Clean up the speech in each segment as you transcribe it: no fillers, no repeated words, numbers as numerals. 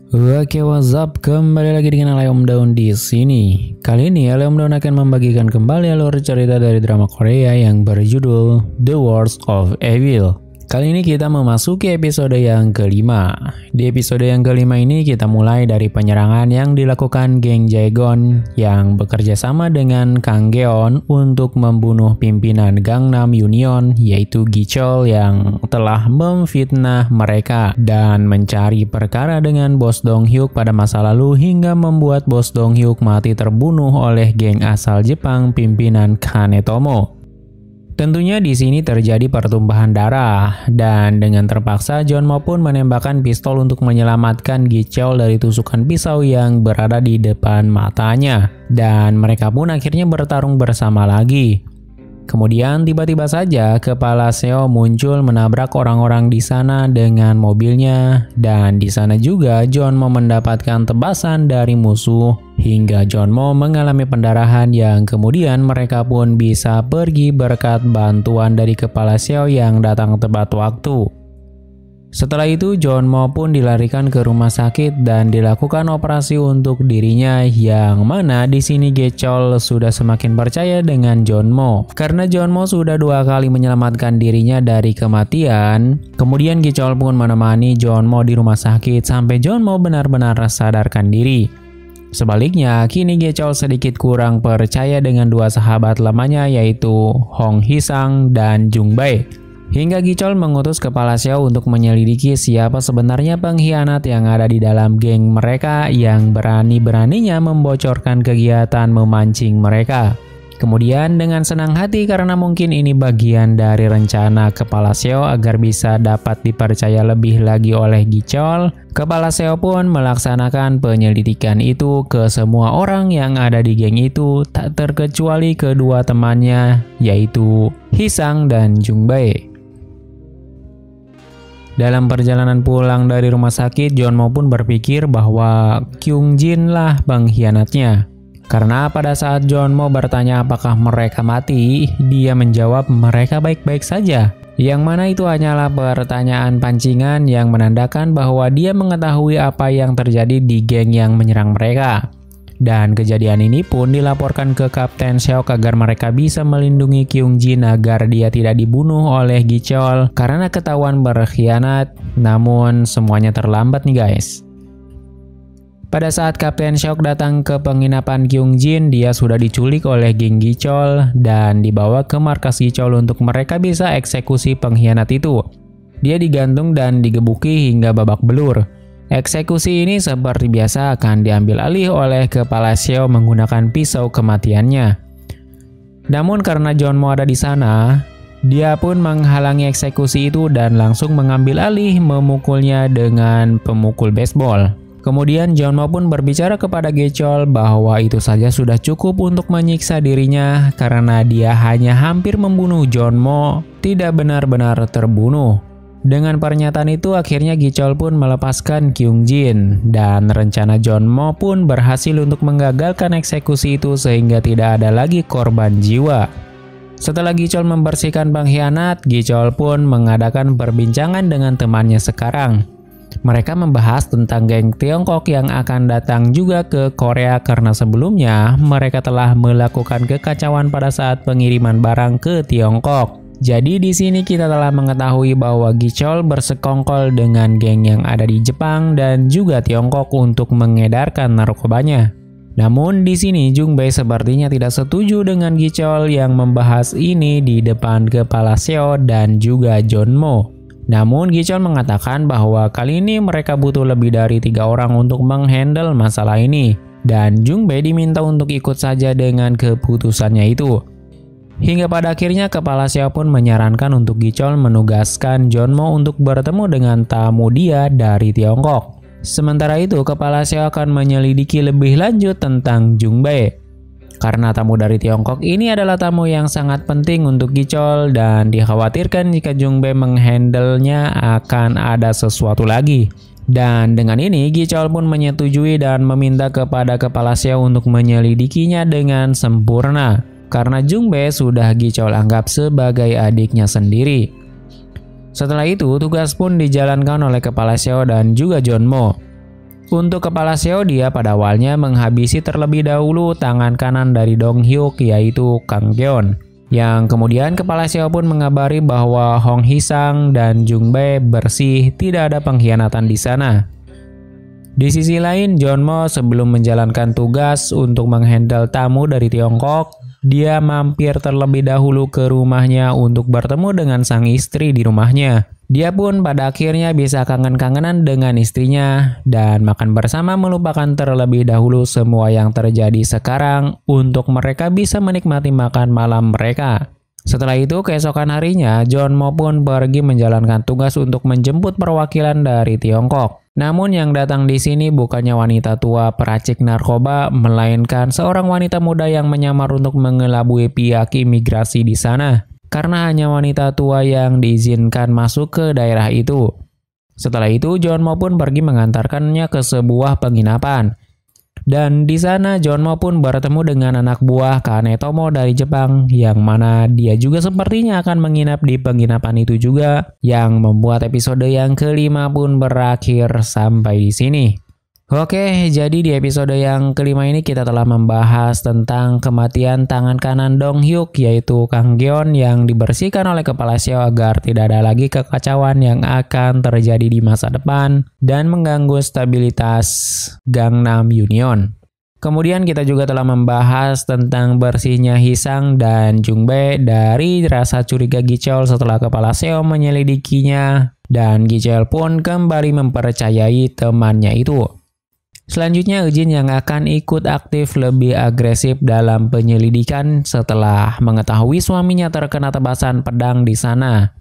Oke, what's up? Kembali lagi dengan Ale Om Daun di sini. Kali ini Ale Om Daun akan membagikan kembali alur cerita dari drama Korea yang berjudul The Wars of Evil. Kali ini kita memasuki episode yang kelima. Di episode yang kelima ini kita mulai dari penyerangan yang dilakukan geng Jaegon yang bekerja sama dengan Kang Geon untuk membunuh pimpinan Gangnam Union yaitu Gichol yang telah memfitnah mereka dan mencari perkara dengan Bos Dong Hyuk pada masa lalu hingga membuat Bos Dong Hyuk mati terbunuh oleh geng asal Jepang pimpinan Kanetomo. Tentunya di sini terjadi pertumpahan darah dan dengan terpaksa Jeonmo pun menembakkan pistol untuk menyelamatkan Gichol dari tusukan pisau yang berada di depan matanya dan mereka pun akhirnya bertarung bersama lagi. Kemudian tiba-tiba saja kepala Seo muncul menabrak orang-orang di sana dengan mobilnya dan di sana juga Jeonmo mendapatkan tebasan dari musuh hingga Jeonmo mengalami pendarahan yang kemudian mereka pun bisa pergi berkat bantuan dari kepala Seo yang datang tepat waktu. Setelah itu Jeonmo pun dilarikan ke rumah sakit dan dilakukan operasi untuk dirinya yang mana di sini Gichol sudah semakin percaya dengan Jeonmo karena Jeonmo sudah 2 kali menyelamatkan dirinya dari kematian. Kemudian Gichol pun menemani Jeonmo di rumah sakit sampai Jeonmo benar-benar sadarkan diri. Sebaliknya, kini Gichol sedikit kurang percaya dengan 2 sahabat lamanya yaitu Hong Hee-sang dan Jung Bae. Hingga Gichol mengutus kepala Seo untuk menyelidiki siapa sebenarnya pengkhianat yang ada di dalam geng mereka yang berani-beraninya membocorkan kegiatan memancing mereka. Kemudian dengan senang hati karena mungkin ini bagian dari rencana kepala Seo agar bisa dapat dipercaya lebih lagi oleh Gichol, kepala Seo pun melaksanakan penyelidikan itu ke semua orang yang ada di geng itu tak terkecuali kedua temannya yaitu Hee-sang dan Jung Bae. Dalam perjalanan pulang dari rumah sakit, Jeonmo pun berpikir bahwa Kyung Jin lah pengkhianatnya. Karena pada saat Jeonmo bertanya apakah mereka mati, dia menjawab mereka baik-baik saja. Yang mana itu hanyalah pertanyaan pancingan yang menandakan bahwa dia mengetahui apa yang terjadi di geng yang menyerang mereka. Dan kejadian ini pun dilaporkan ke Kapten Seok agar mereka bisa melindungi Kyung Jin agar dia tidak dibunuh oleh Gichol karena ketahuan berkhianat. Namun semuanya terlambat nih guys. Pada saat Kapten Seok datang ke penginapan Kyung Jin, dia sudah diculik oleh geng Gichol dan dibawa ke markas Gichol untuk mereka bisa eksekusi pengkhianat itu. Dia digantung dan digebuki hingga babak belur. Eksekusi ini seperti biasa akan diambil alih oleh kepala Seo menggunakan pisau kematiannya. Namun karena Jeonmo ada di sana, dia pun menghalangi eksekusi itu dan langsung mengambil alih memukulnya dengan pemukul baseball. Kemudian Jeonmo pun berbicara kepada Gichol bahwa itu saja sudah cukup untuk menyiksa dirinya karena dia hanya hampir membunuh Jeonmo, tidak benar-benar terbunuh. Dengan pernyataan itu akhirnya Gichol pun melepaskan Kyung Jin dan rencana Jeonmo pun berhasil untuk menggagalkan eksekusi itu sehingga tidak ada lagi korban jiwa. Setelah Gichol membersihkan pengkhianat, Gichol pun mengadakan perbincangan dengan temannya sekarang. Mereka membahas tentang geng Tiongkok yang akan datang juga ke Korea karena sebelumnya mereka telah melakukan kekacauan pada saat pengiriman barang ke Tiongkok. Jadi di sini kita telah mengetahui bahwa Gichol bersekongkol dengan geng yang ada di Jepang dan juga Tiongkok untuk mengedarkan narkobanya. Namun di sini Jung Bae sepertinya tidak setuju dengan Gichol yang membahas ini di depan kepala Seo dan juga Jeonmo. Namun Gichol mengatakan bahwa kali ini mereka butuh lebih dari 3 orang untuk menghandle masalah ini dan Jung Bae diminta untuk ikut saja dengan keputusannya itu. Hingga pada akhirnya kepala Seo pun menyarankan untuk Gichol menugaskan Jeonmo untuk bertemu dengan tamu dia dari Tiongkok. Sementara itu kepala Seo akan menyelidiki lebih lanjut tentang Jung Bae. Karena tamu dari Tiongkok ini adalah tamu yang sangat penting untuk Gichol dan dikhawatirkan jika Jung Bae menghandle-nya akan ada sesuatu lagi. Dan dengan ini Gichol pun menyetujui dan meminta kepada kepala Seo untuk menyelidikinya dengan sempurna. Karena Jung Bae sudah Gichol anggap sebagai adiknya sendiri. Setelah itu, tugas pun dijalankan oleh kepala Seo dan juga Jeonmo. Untuk kepala Seo, dia pada awalnya menghabisi terlebih dahulu tangan kanan dari Dong Hyuk, yaitu Kang Geon. Yang kemudian kepala Seo pun mengabari bahwa Hong Hee-sang dan Jung Bae bersih, tidak ada pengkhianatan di sana. Di sisi lain, Jeonmo sebelum menjalankan tugas untuk menghandle tamu dari Tiongkok, dia mampir terlebih dahulu ke rumahnya untuk bertemu dengan sang istri di rumahnya. Dia pun pada akhirnya bisa kangen-kangenan dengan istrinya dan makan bersama, melupakan terlebih dahulu semua yang terjadi sekarang untuk mereka bisa menikmati makan malam mereka. Setelah itu, keesokan harinya, Jeonmo pun pergi menjalankan tugas untuk menjemput perwakilan dari Tiongkok. Namun yang datang di sini bukannya wanita tua peracik narkoba, melainkan seorang wanita muda yang menyamar untuk mengelabui pihak imigrasi di sana. Karena hanya wanita tua yang diizinkan masuk ke daerah itu. Setelah itu, Jeonmo pun pergi mengantarkannya ke sebuah penginapan. Dan di sana Jeonmo pun bertemu dengan anak buah Kanetomo dari Jepang, yang mana dia juga sepertinya akan menginap di penginapan itu juga, yang membuat episode yang kelima pun berakhir sampai di sini. Oke, jadi di episode yang kelima ini kita telah membahas tentang kematian tangan kanan Dong Hyuk, yaitu Kang Geon, yang dibersihkan oleh kepala Seo agar tidak ada lagi kekacauan yang akan terjadi di masa depan dan mengganggu stabilitas Gangnam Union. Kemudian kita juga telah membahas tentang bersihnya Hee-sang dan Jung Bae dari rasa curiga Gicheol setelah kepala Seo menyelidikinya, dan Gicheol pun kembali mempercayai temannya itu. Selanjutnya, Eugene yang akan ikut aktif lebih agresif dalam penyelidikan setelah mengetahui suaminya terkena tebasan pedang di sana.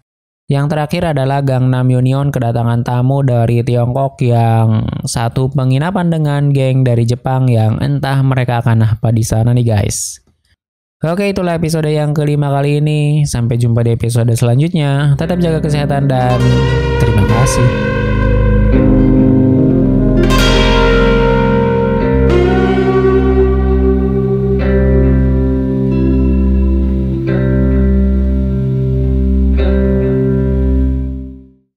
Yang terakhir adalah Gangnam Union kedatangan tamu dari Tiongkok yang satu penginapan dengan geng dari Jepang yang entah mereka akan apa di sana nih guys. Oke, itulah episode yang kelima kali ini. Sampai jumpa di episode selanjutnya. Tetap jaga kesehatan dan terima kasih.